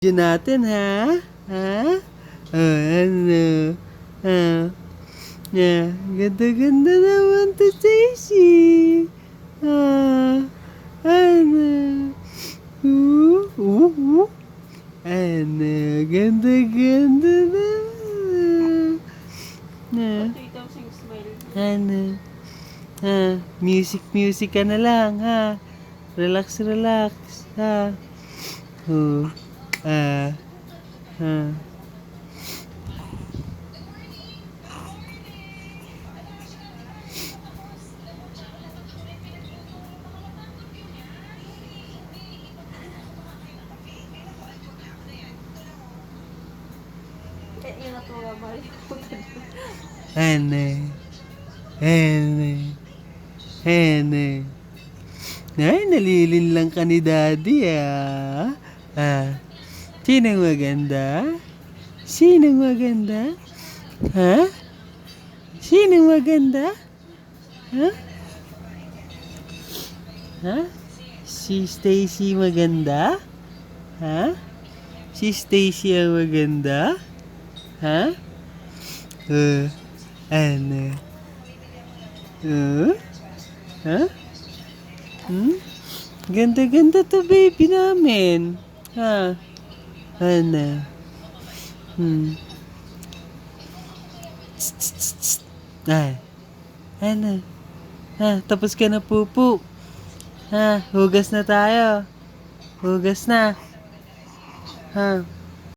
Diyan natin, ha? Ha? Oh, ano? Ah, ganda-ganda naman to, Stacy. Ah, ano? Uh. Ano? Ganda-ganda naman. Na, ano? Music ka na lang, ha? Relax, ha? Oh, ah, ah. Yung natuwa ba? Ano? Ano? Ano? Ay, nalilin lang ka ni Daddy, ah. Ah, sinong maganda? Sinong maganda? Ha? Sinong maganda? Ha? Ha? Si Stacy maganda? Ha? Si Stacy ang maganda? Ha? Uh, ano? Ha? Hmm? Ganda-ganda to, baby namin. Ha? Ano? Hmm. Tsk, tsk, tsk, tsk. Ay. Ano? Ha? Tapos ka na pupo. Ha? Hugas na tayo. Hugas na. Ha?